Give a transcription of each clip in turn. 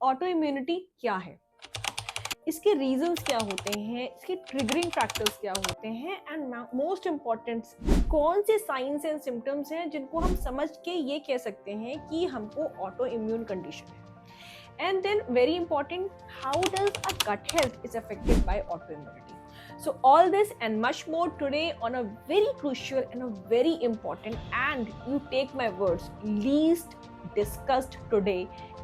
Auto immunity क्या है, इसके रीजंस क्या होते हैं, इसके ट्रिगरिंग फैक्टर्स क्या होते हैं, एंड मोस्ट इम्पॉर्टेंट कौन से साइंस एंड सिम्टम्स हैं जिनको हम समझ के ये कह सकते हैं कि हमको ऑटो इम्यून कंडीशन है. And then very important, how does our gut health is affected by autoimmunity? So all this and much more today on a very crucial and a very important, and you take my words, least discussed today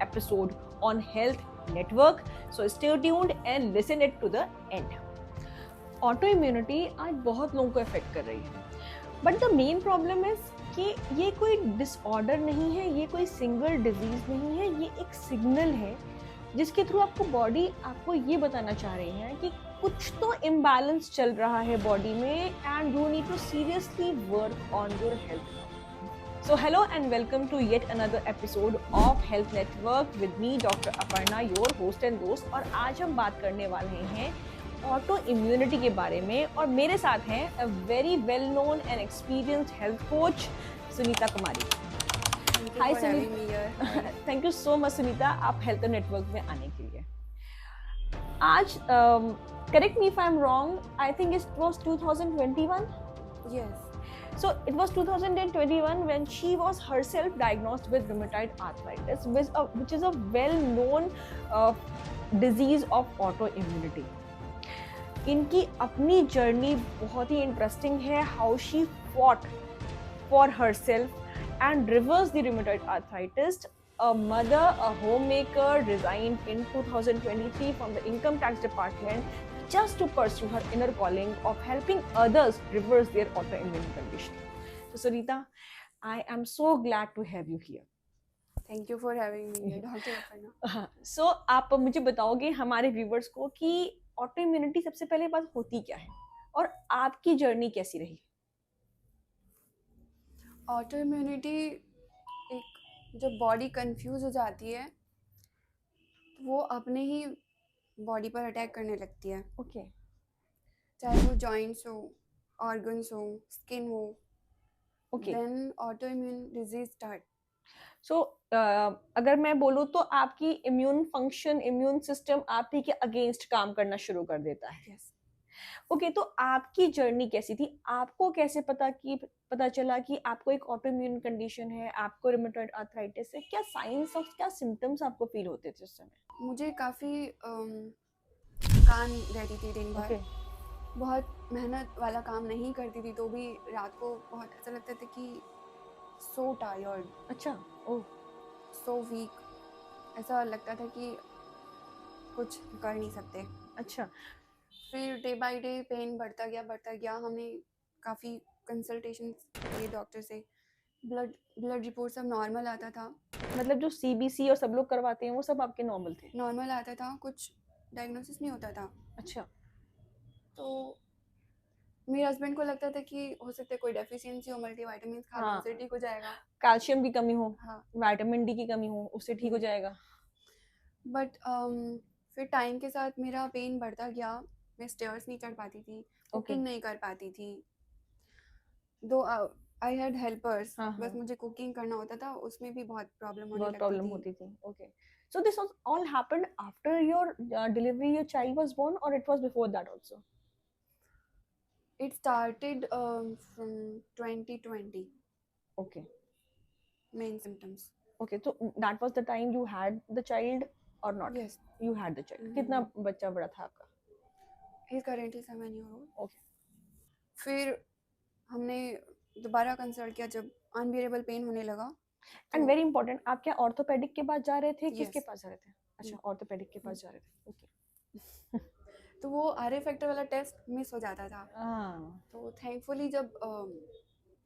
episode on Health Network. So stay tuned and listen it to the end. Autoimmunity आज बहुत लोगों को affect कर रही है, but the main problem is कि ये कोई डिसऑर्डर नहीं है, ये कोई सिंगल डिजीज नहीं है, ये एक सिग्नल है जिसके थ्रू आपको बॉडी आपको ये बताना चाह रही है कि कुछ तो इम्बैलेंस चल रहा है बॉडी में and you need to seriously work on your health. So hello and welcome to yet another episode of Health Network with me Dr. Aparna, your host and दोस्त. और आज हम बात करने वाले हैं ऑटो इम्यूनिटी के बारे में, और मेरे साथ हैं a very well known and experienced health coach Sunita Kumari. Hi Sunita, thank you so much Sunita आप हेल्थ नेटवर्क में आने के लिए. आज correct me if I am wrong, I think it was 2021. Yes. So it was 2021 when she was herself diagnosed with rheumatoid arthritis, which is a well-known disease of autoimmunity. इनकी अपनी journey बहुत ही interesting है, how she fought for herself and reversed the rheumatoid arthritis. A mother, a homemaker, resigned in 2023 from the income tax department just to pursue her inner calling of helping others reverse their autoimmune condition. So Sunita, I am so glad to have you here. Thank you for having me here, Dr. Aparna. So आप मुझे बताओगे हमारे viewers को कि auto immunity सबसे पहले बात होती क्या है और आपकी जर्नी कैसी रही? ऑटो इम्यूनिटी एक जब बॉडी कंफ्यूज हो जाती है तो वो अपने ही बॉडी पर अटैक करने लगती है. ओके. चाहे वो जॉइंट्स हो, ऑर्गन्स हो, स्किन हो. Okay. Then autoimmune disease start. So अगर मैं बोलूँ तो आपकी इम्यून फंक्शन, इम्यून सिस्टम आप ही के अगेंस्ट काम करना शुरू कर देता है. यस. ओके, तो आपकी जर्नी कैसी थी? आपको कैसे पता चला कि आपको एक ऑटो इम्यून कंडीशन है, आपको रूमेटॉइड आर्थराइटिस है? क्या साइंस और क्या सिम्टम्स आपको फील होते थे उस समय? मुझे काफ़ी थकान रहती थी दिन भर. ओके. बहुत मेहनत वाला काम नहीं करती थी तो भी रात को बहुत ऐसा लगता था कि सो टायर्ड, अच्छा. ओह. So weak. ऐसा लगता था कि कुछ कर नहीं सकते. अच्छा. फिर डे बाय डे पेन बढ़ता गया. हमने काफ़ी कंसल्टेशन किए डॉक्टर से. ब्लड रिपोर्ट सब नॉर्मल आता था. मतलब जो सीबीसी और सब लोग करवाते हैं वो सब आपके नॉर्मल थे? नॉर्मल आता था, कुछ डायग्नोसिस नहीं होता था. अच्छा. तो मेरे हस्बैंड को लगता था कि हो सकता है कोई डेफिशिएंसी हो, मल्टीविटामिन खा लो उससे ठीक हो जाएगा. कैल्शियम की कमी हो, हाँ. विटामिन डी की कमी हो, उससे ठीक हो जाएगा. बट फिर टाइम के साथ मेरा पेन बढ़ता गया. मैं स्टेयर्स नहीं चढ़ पाती थी, कुकिंग नहीं कर पाती थी. दो आई हैड हेल्पर्स, बस मुझे कुकिंग करना होता था, उसमें भी बहुत प्रॉब्लम होती थी. Okay. So this was all happened after your delivery, your child was born, or it was before that also? It started from 2020. Okay. Main symptoms. Okay, so that was the time you had the child or not? Yes. You had the child. कितना बच्चा बड़ा था आपका? He is currently 7 years old. Okay. फिर हमने दोबारा consult किया जब अनबियरेबल पेन होने लगा. एंड वेरी इंपॉर्टेंट, आप क्या ऑर्थोपेडिक के पास जा रहे थे? किसके पास जा रहे थे? अच्छा, ऑर्थोपेडिक के पास जा रहे थे. ओके. तो वो आरए फैक्टर वाला टेस्ट मिस हो जाता था. तो थैंकफुली जब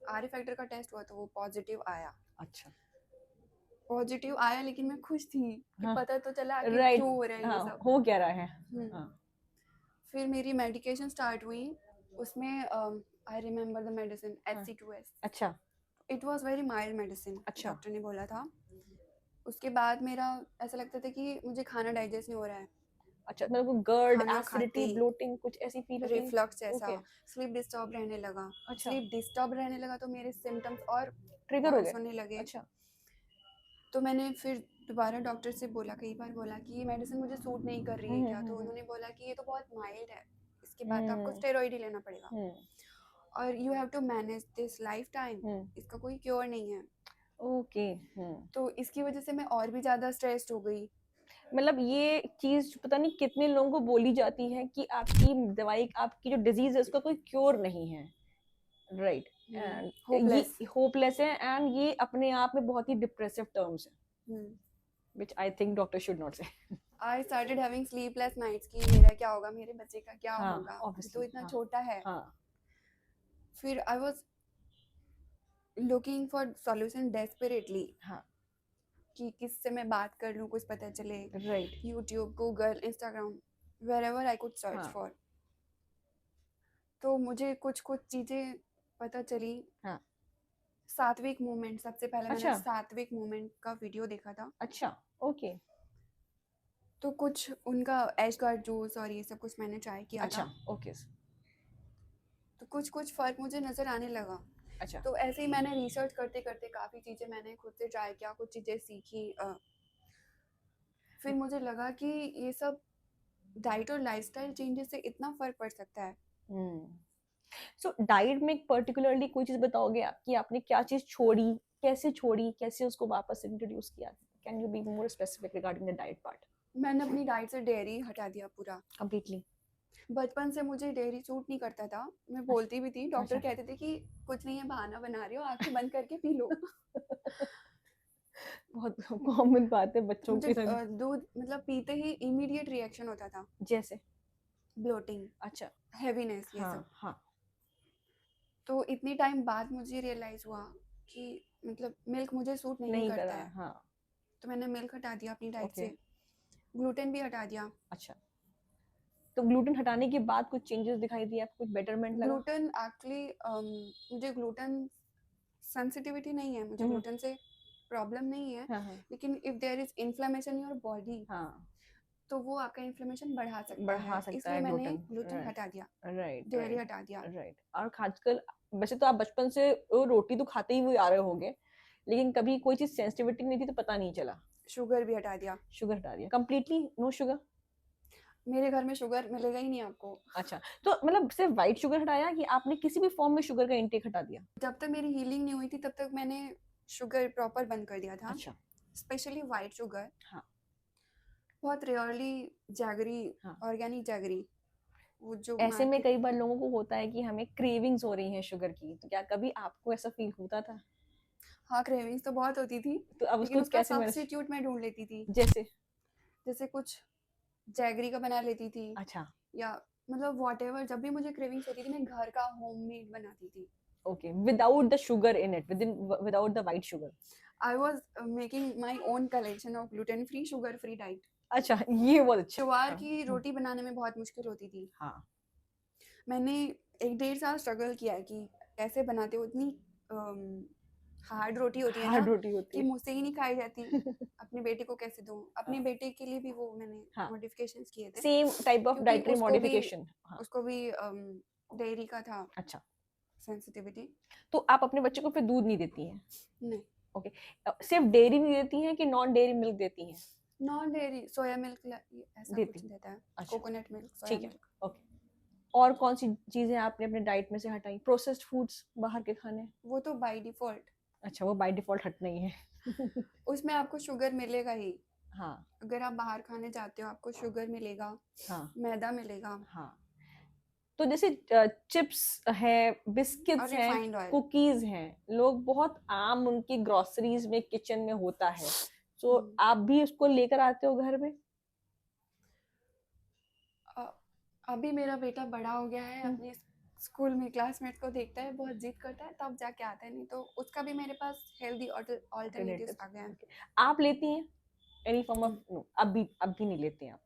आरए फैक्टर का टेस्ट हुआ तो वो पॉजिटिव आया. अच्छा. पॉजिटिव आया, लेकिन मैं खुश थी कि पता तो चला कि क्यों हो रहा है ये सब. हो क्या रहा है. फिर मेरी मेडिकेशन स्टार्ट हुई. उसमें I remember the medicine HC2S. अच्छा. It was very mild medicine. अच्छा. डॉक्टर ने बोला था. उसके बाद मेरा ऐसा लगता था कि मुझे खाना डाइजेस्ट नहीं हो रहा है. अच्छा, मतलब गर्ड, एसिडिटी, ब्लोटिंग कुछ ऐसी फील होती है, रिफ्लक्स जैसा. स्लीप डिस्टर्ब रहने लगा. अच्छा. स्लीप डिस्टर्ब रहने लगा तो मेरे सिम्टम्स और ट्रिगर हो गए होने लगे. अच्छा. तो मैंने फिर दोबारा डॉक्टर से बोला, कई बार बोला कि ये मेडिसिन मुझे सूट नहीं कर रही है क्या, तो उन्होंने बोला कि ये तो बहुत माइल्ड है, इसके बाद तो आपको स्टेरॉइड ही लेना पड़ेगा और you have to manage this life time, इसका कोई क्योर नहीं है। ओके। तो इसकी वजह से मैं और भी ज़्यादा स्ट्रेस्ड हो गई। मतलब ये चीज पता नहीं कितने लोगों को बोली जाती है कि आपकी दवाई, आपकी जो डिजीज है उसका कोई क्योर नहीं है, राइट? And hopeless. ये होपलेस है, एंड ये अपने आप में बहुत ही डिप्रेसिव टर्म्स है, which I think doctor should not say. I started having sleepless nights कि मेरा क्या होगा, मेरे बच्चे का क्या हाँ, होगा, obviously, तो इतना हाँ, छोटा है। हाँ, फिर I was looking for solution desperately हाँ, कि किससे मैं बात कर लूँ, कुछ पता चले। Right, YouTube, Google, Instagram, wherever I could search हाँ, फॉर। तो मुझे कुछ कुछ चीज़ें पता चली। हाँ, सात्विक मूवमेंट, सबसे पहले मैंने अच्छा, सात्विक मूवमेंट का वीडियो देखा था। अच्छा, ओके, तो कुछ उनका एशगार्ड जूस और ये सब कुछ मैंने ट्राई किया अच्छा, था। ओके, तो कुछ कुछ फ़र्क मुझे नज़र आने लगा। अच्छा, तो ऐसे ही मैंने रिसर्च करते करते काफ़ी चीज़ें मैंने खुद से ट्राई किया, कुछ चीज़ें सीखी। फिर मुझे लगा कि ये सब डाइट और लाइफस्टाइल चेंजेस से इतना फ़र्क पड़ सकता है। सो डाइट में पर्टिकुलरली कोई चीज बताओगे आप कि आपने क्या चीज छोड़ी, कैसे उसको वापस इंट्रोड्यूस किया? Can you be more specific regarding the diet part? मैंने अपनी डाइट से डेयरी हटा दिया पूरा। कंप्लीटली? बचपन से मुझे डेयरी सूट नहीं करता था, मैं बोलती भी थी, डॉक्टर कहते थे कि कुछ नहीं है, बहाना बना रही हो, आंखें बंद करके पी लो। बहुत कॉमन बात है बच्चों मुझे के साथ। दूध मतलब पीते ही इमीडिएट रिएक्शन होता था, जैसे? ब्लोटिंग, अच्छा, हैवीनेस, ये सब। हाँ, हाँ, तो इतनी टाइम बाद मुझे रियलाइज हुआ कि मतलब मिल्क मुझे सूट नहीं नहीं करता करा, है। हाँ, तो मैंने मिल्क हटा दिया अपनी डाइट ओके, से, ग्लूटेन भी हटा दिया। अच्छा। तो ग्लूटेन हटाने के बाद कुछ चेंजेस दिखाई दिए आपको, कुछ बेटरमेंट लगा? ग्लूटेन एक्चुअली मुझे ग्लूटेन सेंसिटिविटी नहीं है, मुझे ग्लूटेन से प्रॉब्लम नहीं है, हाँ, हाँ, लेकिन if there is inflammation in your body हाँ, तो वो आपका इन्फ्लेमेशन बढ़ा सकता बढ़ा है, सकता इसलिए है मैंने ग्लूटेन, ग्लूटेन राइट, हटा दिया, राइट, डेयरी राइट, हटा दिया। राइट। और आजकल वैसे तो आप बचपन से वो रोटी तो खाते ही हुए आ रहे होंगे, लेकिन कभी कोई चीज सेंसिटिविटी नहीं थी तो पता नहीं चला? शुगर भी हटा दिया। शुगर हटा दिया कंप्लीटली? No sugar? मेरे घर में शुगर मिलेगा ही नहीं आपको। अच्छा, तो मतलब सिर्फ व्हाइट शुगर हटाया कि आपने किसी भी फॉर्म में शुगर का इंटेक हटा दिया? जब तक मेरी हीलिंग नहीं हुई थी तब तक मैंने शुगर प्रॉपर बंद कर दिया था, अच्छा, स्पेशली वाइट शुगर। हाँ, बहुत रेयरली जैगरी, हाँ। ऑर्गेनिक जैगरी, वो जो ऐसे में मार्केट। कई बार लोगों को होता है कि हमें क्रेविंग्स हो रही हैं शुगर की, तो क्या कभी आपको ऐसा फील होता था? हाँ, क्रेविंग्स तो बहुत होती थी, तो अब लेकिन उसको उसका कैसे मैनेज? सब्स्टिट्यूट मैं ढूंढ लेती थी। जैसे? जैसे कुछ जैगरी का बना लेती थी, अच्छा, या मतलब वॉटेवर, जब भी मुझे क्रेविंग्स होती थी मैं घर का होममेड बनाती थी। Okay, without the sugar in it, without the white sugar? I was making my own collection of gluten free, sugar free diet. अच्छा, ये बहुत अच्छा। ज्वार की रोटी बनाने में बहुत मुश्किल होती थी। हाँ, मैंने 1 डेढ़ साल स्ट्रगल किया कि कैसे बनाते हो, इतनी हार्ड रोटी होती है ना हार्ड रोटी होती कि है। मुझसे ही नहीं खाई जाती। अपने बेटे को कैसे दूं, अपने हाँ, बेटे के लिए भी वो मैंने हाँ, मॉडिफिकेशंस किए थे, सेम टाइप ऑफ क्योंकि डाइटरी मॉडिफिकेशन, हाँ, उसको भी डेयरी का था अच्छा। सेंसिटिविटी। तो आप अपने बच्चे को फिर दूध नहीं देती हैं? नहीं, ओके, सिर्फ डेयरी नहीं देती हैं कि नॉन डेयरी मिल्क देती हैं? नॉन डेयरी, सोया मिल्क ऐसा देती कुछ देता है, अच्छा, कोकोनट मिल्क, सोया ठीक है, मिल्क। ओके। और कौन सी चीजें आपने अपने डाइट में से हटाई? प्रोसेस्ड फूड्स, बाहर के खाने? वो तो बाय डिफॉल्ट, अच्छा, वो बाय डिफॉल्ट हटना ही है। उसमें आपको शुगर मिलेगा ही। हाँ, अगर आप बाहर खाने जाते हो आपको शुगर मिलेगा, हाँ, मैदा मिलेगा हाँ। तो जैसे चिप्स है, और बिस्किट्स हैं, रिफाइंड ऑयल। कुकीज हैं, लोग बहुत आम उनकी ग्रोसरीज में, किचन में होता है, तो आप भी उसको लेकर आते हो घर में? अभी मेरा बेटा बड़ा हो गया है, अपने स्कूल में क्लासमेट्स को देखता है, बहुत जिद करता है, तब जाके आता है, नहीं तो उसका भी मेरे पास हेल्दी ऑल्टरनेटिव्स आ गए हैं। आप लेती हैं एनी फॉर्म ऑफ? नो, अभी नहीं लेते हैं आप?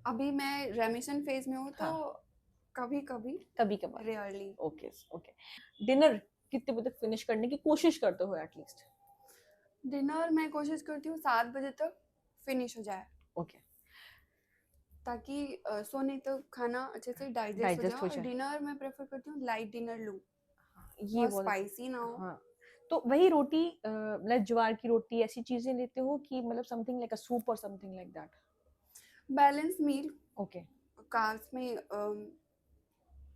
अभी मैं रेमिशन फेज में हूँ, तो हाँ, कभी कभी, कभी कभार। रेयरली। Okay, okay. डिनर कितने बजे तक फिनिश करने की कोशिश करते हो एटलीस्ट? डिनर मैं कोशिश करती हूँ 7 बजे तक फिनिश हो जाए, ओके, ताकि सोने तक खाना अच्छे से डाइजेस्ट हो जाए। डाइजेस्ट हो और जाए। डिनर मैं प्रेफर करती हूँ लाइट डिनर लूँ, ये बहुत बहुत स्पाइसी ना हो। हाँ, तो वही रोटी मतलब ज्वार की रोटी ऐसी चीजें लेते हो कि मतलब समथिंग लाइक अ सूप और something like that? Balance meal, okay carbs में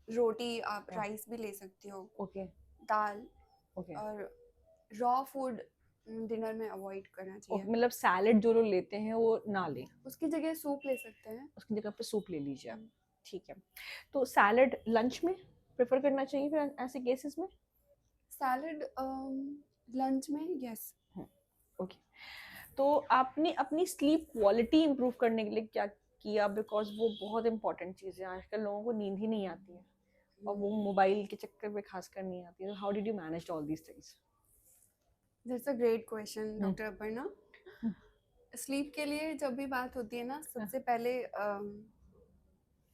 रोटी, आप हाँ राइस भी ले सकते हो, ओके दाल, ओके और रॉ फूड डिनर में अवॉइड करना चाहिए। ओके। मतलब सैलेड जो लोग लेते हैं वो ना लें, उसकी जगह सूप ले सकते हैं। उसकी जगह पे सूप ले लीजिए आप। ठीक है। तो सैलेड लंच में प्रेफर करना चाहिए फिर ऐसे केसेस में? सैलड लंच में, यस। ओके। तो आपने अपनी स्लीप क्वालिटी इंप्रूव करने के लिए क्या किया? बिकॉज वो बहुत इंपॉर्टेंट चीज़ है, आजकल लोगों को नींद ही नहीं आती है और वो मोबाइल के चक्कर में खासकर नहीं आती है। How did you manage all these things? That's a great question doctor Aparna. Sleep के लिए जब भी बात होती है ना, सबसे पहले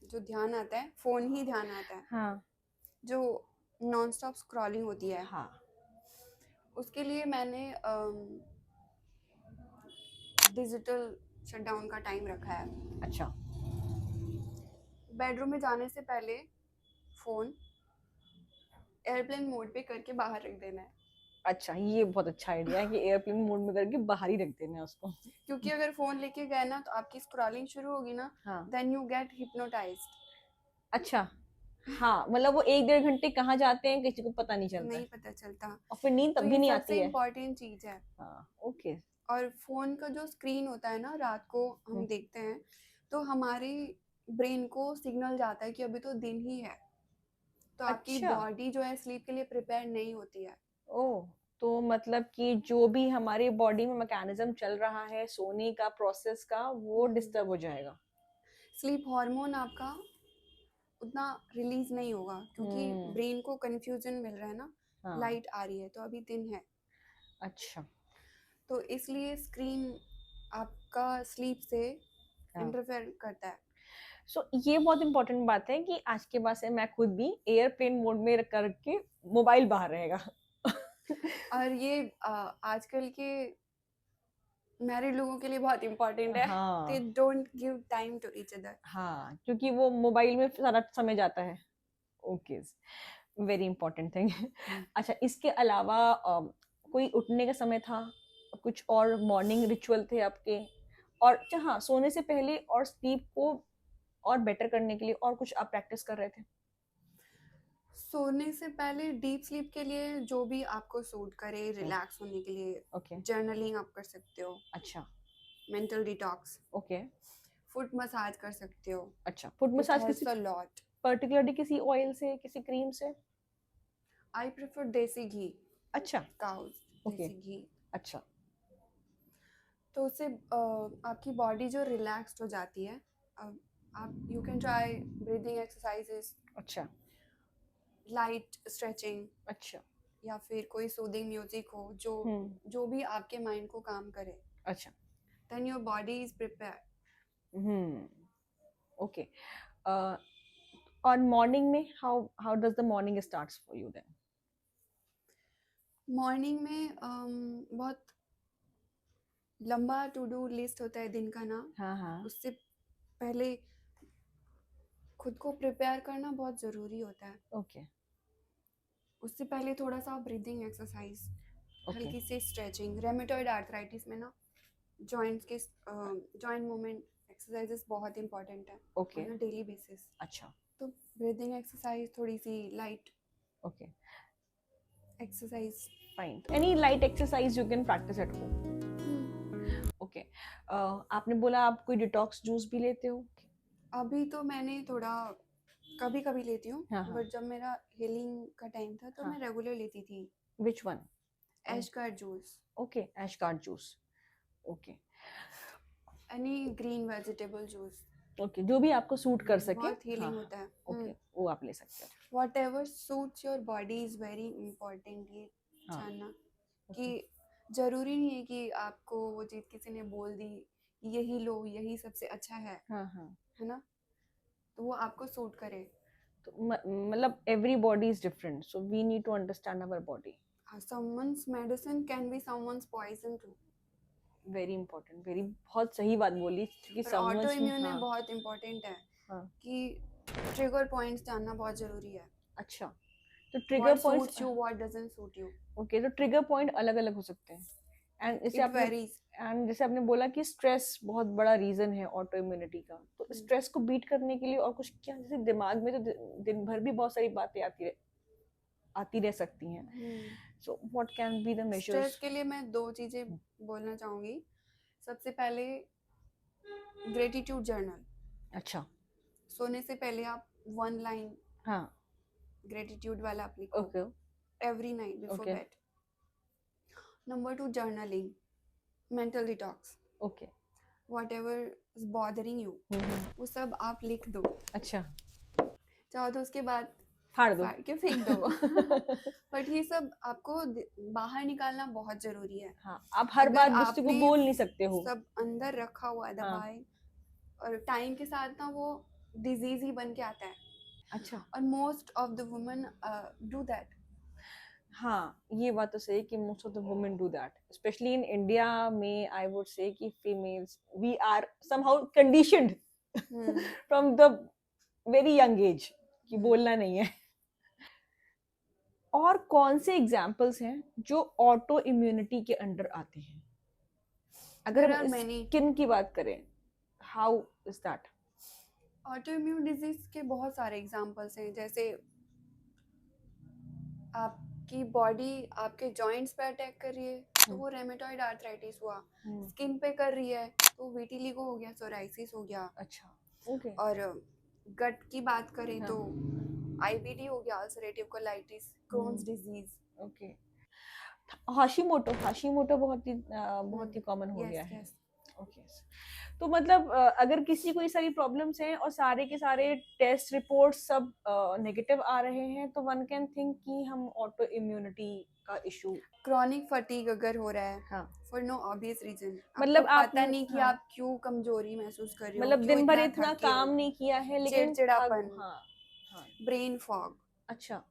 जो ध्यान आता है, फोन ही ध्यान आता है। हाँ जो नॉन स्टॉप स्क्रॉलिंग होती है, हाँ उसके लिए मैंने डिजिटल शटडाउन का टाइम रखा है। अच्छा बेडरूम में जाने से पहले फोन एयरप्लेन मोड पे करके बाहर रख देना है। अच्छा, ये बहुत अच्छा आइडिया है कि एयरप्लेन मोड में करके बाहर ही रख देना है उसको। क्योंकि अगर फोन लेके गए ना, तो आपकी स्क्रॉलिंग शुरू होगी ना, हाँ देन यू गेट हिप्नोटाइज्ड। अच्छा। हाँ मतलब वो 1-1.5 घंटे कहाँ जाते हैं किसी को पता नहीं चलता नहीं है पता चलता। और फिर नींद तो तब भी ये नहीं सबसे आती है। इम्पोर्टेंट चीज है। हाँ ओके। और फोन का जो स्क्रीन होता है ना, रात को हम देखते हैं, तो हमारी ब्रेन को सिग्नल जाता है कि अभी तो दिन ही है, तो आपकी अच्छा बॉडी जो है स्लीप के लिए प्रिपेयर नहीं होती है। ओह, तो मतलब कि जो भी हमारी बॉडी में मैकेनिज्म चल रहा है सोने का प्रोसेस का वो डिस्टर्ब हो जाएगा। स्लीप हार्मोन आपका उतना रिलीज नहीं होगा, क्योंकि हम्म ब्रेन को कंफ्यूजन मिल रहा है ना, हाँ लाइट आ रही है तो अभी दिन है, अच्छा तो इसलिए स्क्रीन आपका स्लीप से हाँ। इंटरफेयर करता है। सो ये बहुत इंपॉर्टेंट बात है कि आज के बाद से मैं खुद भी एयरप्लेन मोड में करके मोबाइल बाहर रहेगा। और ये आजकल के मैरिड लोगों के लिए बहुत इंपॉर्टेंट है। दे हाँ don't give time to each other. हाँ क्योंकि वो मोबाइल में सारा समय जाता है। Okay, very important thing. अच्छा, इसके अलावा कोई उठने का समय था, कुछ और मॉर्निंग रिचुअल थे आपके? और अच्छा हाँ, सोने से पहले और स्लीप को और बेटर करने के लिए और कुछ आप प्रैक्टिस कर रहे थे? सोने से पहले डीप स्लीप के लिए जो भी आपको सूट करे, रिलैक्स होने के लिए ओके जर्नलिंग आप कर सकते हो, अच्छा mental detox, okay foot massage कर सकते हो, अच्छा। फुट इट मसाज किसी हेल्प्स अ लॉट। पर्टिकुलरली किसी ऑयल से, किसी क्रीम से? आई प्रेफर देसी घी, अच्छा काउज ओके देसी घी। अच्छा तो उससे आपकी बॉडी जो रिलैक्स्ड हो जाती है। आप you can try breathing exercises, अच्छा लाइट स्ट्रेचिंग, अच्छा या फिर कोई सूदिंग म्यूजिक हो जो जो भी आपके माइंड को काम करे, अच्छा then your body is prepare. Okay. और मॉर्निंग में how does the morning starts for you then? Morning में बहुत लंबा टू डू लिस्ट होता है दिन का ना, हाँ हाँ उससे पहले खुद को प्रिपेयर करना बहुत ज़रूरी होता है। ओके उससे पहले थोड़ा सा ब्रीदिंग एक्सरसाइज, ओके हल्की सी स्ट्रेचिंग। रेमेटॉइड आर्थराइटिस में ना जॉइंट्स के जॉइंट मूवमेंट एक्सरसाइजेस बहुत इंपॉर्टेंट है okay on a daily basis. अच्छा तो ब्रीदिंग एक्सरसाइज, थोड़ी सी light okay exercise. Fine. Any light exercise you can practise at home? Okay. आपने बोला आप कोई डिटॉक्स जूस भी लेते हो? अभी तो मैंने थोड़ा कभी कभी लेती हूँ, हाँ हाँ बट जब मेरा हीलिंग का टाइम था तो हाँ। मैं रेगुलर लेती थी। Which one? Ash gourd juice, okay ash gourd juice. Okay any green vegetable juice, okay, जो भी आपको सूट कर सके। बहुत हाँ हीलिंग हाँ होता है। ओके, वो आप ले सकते हो। What ever suits your body is very important, ये हाँ जानना ओके कि ज़रूरी नहीं है कि आपको वो चीज़ किसी ने बोल दी, यही लो, यही सबसे अच्छा हाँ हाँ। है ना, तो वो आपको सूट करे। तो मतलब everybody is different, so we need to understand our body. Someone's medicine can be someone's poison too. Very important, very बहुत सही बात बोली क्योंकि पर ऑटो समवंस इम्यून में हाँ बहुत इंपॉर्टेंट है हाँ कि ट्रिगर पॉइंट्स जानना बहुत ज़रूरी है। अच्छा तो trigger what points, suits you, what doesn't suit you. Okay, तो ट्रिगर पॉइंट अलग अलग हो सकते हैं। एंड जैसे It आपने varies. जैसे आपने बोला कि स्ट्रेस बहुत बड़ा रीजन है ऑटो इम्यूनिटी का, तो स्ट्रेस को बीट करने के लिए और कुछ क्या, जैसे दिमाग में तो दिन भर भी बहुत सारी बातें आती रह सकती हैं, so what can be the stress measures? के लिए मैं 2 चीजें बोलना चाहूंगी। सबसे पहले ग्रेटिट्यूड जर्नल। अच्छा, सोने से पहले आप 1 लाइन हाँ, ग्रेटिट्यूड वाला आप लिखो okay, every night before Okay. Bed. Number 2 journaling, mental detox, okay, whatever is bothering you वो सब आप लिख दो। अच्छा, चाहो तो उसके बाद फाड़ दो। फाड़ के फेंक दो। बट ये सब आपको बाहर निकालना बहुत जरूरी है। हाँ, आप हर अगर बात दूसरे को आपने बोल नहीं सकते हो। सब अंदर रखा हुआ है हाँ। दबाए, और टाइम के साथ ना वो डिजीज ही बन के आता है। अच्छा, और most of the women do that. हाँ, ये बात तो सही है कि most of the women do that, especially in India में। आई वुड से कि females we are somehow conditioned from the very young age कि बोलना नहीं है। और कौन से एग्जाम्पल्स हैं जो ऑटो इम्यूनिटी के अंडर आते हैं? अगर There हम are many. स्किन की बात करें, how is that? Auto immune disease के बहुत सारे एग्जांपल्स हैं। जैसे आपकी बॉडी आपके जॉइंट्स पे अटैक कर रही है तो वो रेमेटॉइड आर्थराइटिस हुआ। स्किन पे कर रही है तो विटिलिगो हो गया, सोराइसिस हो गया। अच्छा, ओके, और गट की बात करें हाँ. तो आईबीडी हो गया, ulcerative colitis, Crohn's disease. Okay, Hashimoto बहुत ही कॉमन हो गया है। ओके, तो मतलब अगर किसी को ये सारी प्रॉब्लम्स हैं और सारे के सारे टेस्ट रिपोर्ट सब नेगेटिव आ रहे हैं, तो वन कैन थिंक कि हम ऑटो इम्यूनिटी का इशू। क्रॉनिक फटीग अगर हो रहा है, हाँ, फॉर नो ऑब्वियस रीजन, मतलब आपको पता आपने, नहीं कि हाँ, आप क्यों कमजोरी महसूस कर रहे हो, मतलब क्यों दिन भर इतना इतना थके काम हो, नहीं किया है लेकिन चिड़चिड़ापन, हाँ, हाँ, ब्रेन फॉग, अच्छा,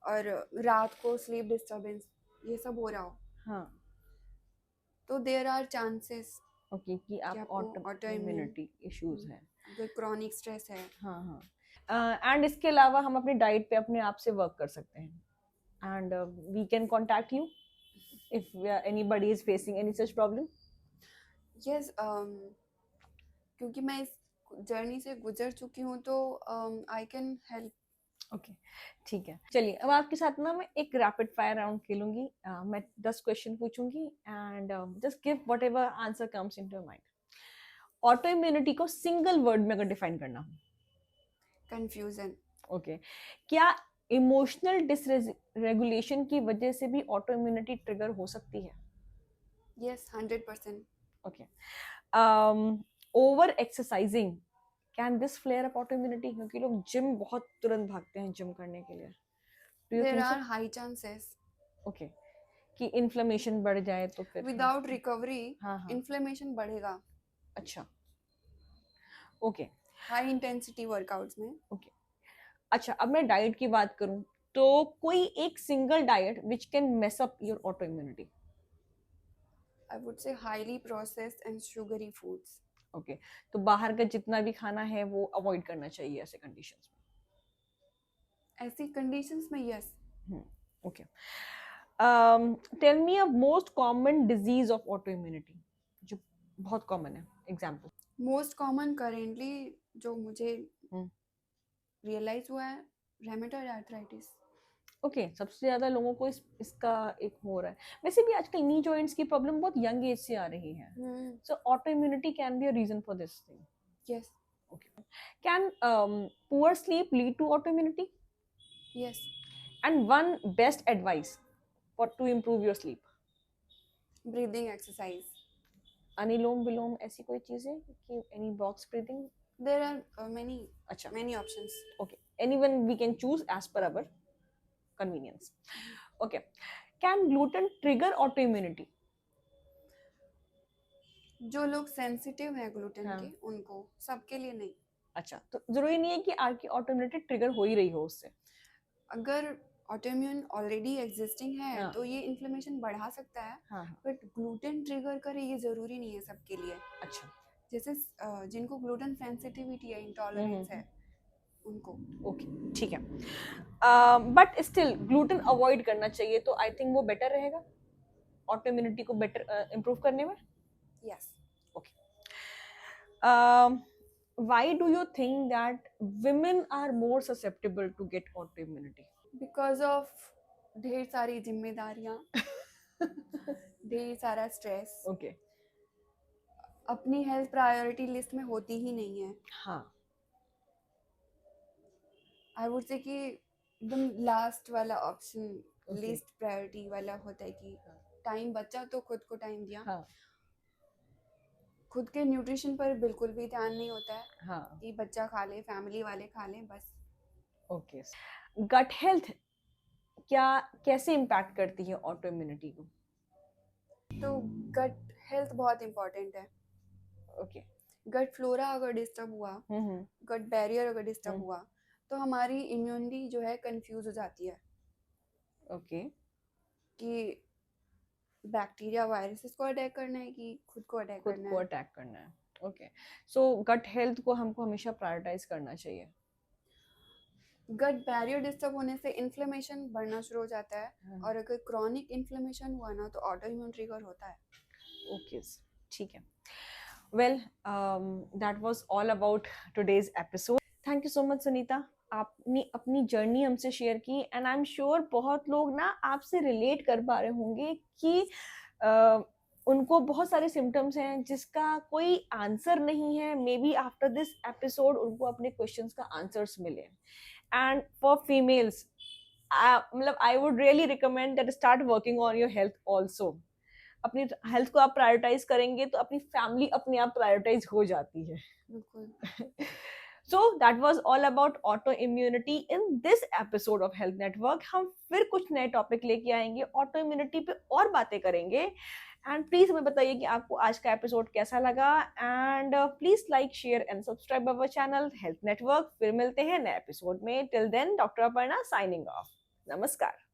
और रात को स्लीप डिस्टरबेंस, ये सब हो रहा हो, हाँ, तो देयर आर चांसेस ओके, कि कि आप आपको ऑटो ऑटोइम्यून इम्यूनिटी इश्यूज हैं। अगर क्रॉनिक स्ट्रेस है। हाँ, हाँ, एंड इसके अलावा हम अपनी डाइट पे अपने आप से वर्क कर सकते हैं, and we can contact you if anybody is facing any such problem. Yes, क्योंकि मैं इस जर्नी से गुजर चुकी हूँ तो आई कैन हेल्प। ओके, ठीक है, चलिए अब आपके साथ ना मैं एक रैपिड फायर राउंड खेलूंगी। मैं 10 क्वेश्चन पूछूंगी and just give whatever answer comes into mind. Autoimmunity को सिंगल वर्ड में अगर डिफाइन करना हो? कंफ्यूजन। ओके, क्या इमोशनल डिसरेगुलेशन की वजह से भी ऑटो इम्यूनिटी ट्रिगर हो सकती है? Yes, 100%। Okay, over exercising can this flare up autoimmunity? क्योंकि लोग जिम बहुत तुरंत भागते हैं जिम करने के लिए। There are high chances. Okay, कि इन्फ्लेमेशन बढ़ जाए तो फिर विदाउट रिकवरी हाँ, हाँ, इन्फ्लेमेशन बढ़ेगा। अच्छा, ओके, हाई इंटेंसिटी वर्कआउट्स में। ओके, अच्छा, अब मैं डाइट की बात करूं तो कोई एक single diet which can mess up your auto immunity? I would से highly processed and sugary foods. Okay, तो बाहर का जितना भी खाना है वो अवॉइड करना चाहिए ऐसे कंडीशंस में? ऐसी कंडीशंस में yes. Okay, tell me a most common disease of autoimmunity जो बहुत कॉमन है, एग्जांपल। मोस्ट कॉमन करेंटली जो मुझे रियलाइज हुआ है, रेमेटॉइड आर्थराइटिस। ओके, सबसे ज्यादा लोगों को इसका एक हो रहा है। वैसे भी आजकल नी जॉइंट्स की प्रॉब्लम बहुत यंग एज से आ रही है, so autoimmunity can be a reason for this thing. Yes. Okay, can poor sleep lead to autoimmunity? Yes. And one best advice for to improve your sleep? Breathing exercise. Anulom Vilom ऐसी कोई चीज है कि any box breathing? There are many, अच्छा, many options. Okay, anyone we can choose as per our convenience. Okay, can gluten trigger auto immunity? जो लोग sensitive है gluten हाँ. के, उनको, सबके लिए नहीं। अच्छा, तो जरूरी नहीं है कि आपकी ऑटो इम्यूनिटी ट्रिगर हो ही रही हो उससे। अगर ऑटोइम्यून ऑलरेडी एग्जिस्टिंग है हाँ. तो ये इन्फ्लेमेशन बढ़ा सकता है, हाँ, बट ग्लूटेन ट्रिगर करे ये जरूरी नहीं है सबके लिए। अच्छा, जैसे जिनको ग्लूटेन सेंसिटिविटी है, इंटॉलरेंस है, उनको। ओके, ठीक है। बट स्टिल ग्लूटेन अवॉइड करना चाहिए, तो आई थिंक वो बेटर रहेगा ऑटो इम्यूनिटी को बेटर इम्प्रूव करने में। Yes. Okay, why do you think that women are more susceptible to get autoimmunity? Because of ढेर सारी जिम्मेदारियां, ढेर सारा स्ट्रेस, Okay. अपनी हेल्थ प्रायोरिटी लिस्ट में होती ही नहीं है। हाँ, आई वुड से कि एकदम लास्ट वाला ऑप्शन, Okay. लीस्ट प्रायोरिटी वाला होता है कि टाइम बचा तो खुद को टाइम दिया। हाँ, खुद के न्यूट्रिशन पर बिल्कुल भी ध्यान नहीं होता है हाँ, कि बच्चा खा ले, फैमिली वाले खा लें बस। ओके। गट हेल्थ क्या कैसे इम्पैक्ट करती है ऑटो इम्यूनिटी को? तो गट हेल्थ बहुत इम्पोर्टेंट है। ओके। गट फ्लोरा अगर डिस्टर्ब हुआ, गट बैरियर अगर डिस्टर्ब हम्म। हुआ, तो हमारी इम्यूनिटी जो है कंफ्यूज हो जाती है ओके, कि बैक्टीरिया वायरसेस को अटैक करना है कि खुद को अटैक खुद करना को है। अटैक करना है। ओके, सो गट हेल्थ को हमको हमेशा प्रायोरिटाइज करना चाहिए। गट बैरियर डिस्टर्ब होने से इन्फ्लेमेशन बढ़ना शुरू हो जाता है, हाँ। और अगर क्रॉनिक इन्फ्लेमेशन हुआ ना तो ऑटो इम्यून ट्रिगर होता है। ओके, ठीक है। Well, that was all about today's episode. Thank you so much Sunita, आपने अपनी जर्नी हमसे शेयर की, एंड आई एम श्योर बहुत लोग ना आपसे रिलेट कर पा रहे होंगे कि उनको बहुत सारे सिम्टम्स हैं जिसका कोई आंसर नहीं है। May be after this episode उनको अपने क्वेश्चंस का आंसर्स मिले। एंड फॉर फीमेल्स, मतलब I would really recommend that start working on your health also. अपनी हेल्थ को आप प्रायोरिटाइज करेंगे तो अपनी फैमिली अपने आप प्रायोरिटाइज हो जाती है। बिल्कुल। So that was all about autoimmunity in this episode of Health Network. हम फिर कुछ नए टॉपिक लेके आएंगे, ऑटो इम्यूनिटी पे और बातें करेंगे। एंड प्लीज हमें बताइए कि आपको आज का एपिसोड कैसा लगा, and please like, share and subscribe our channel health network. फिर मिलते हैं नए एपिसोड में। Till then, doctor Aparna signing off. नमस्कार।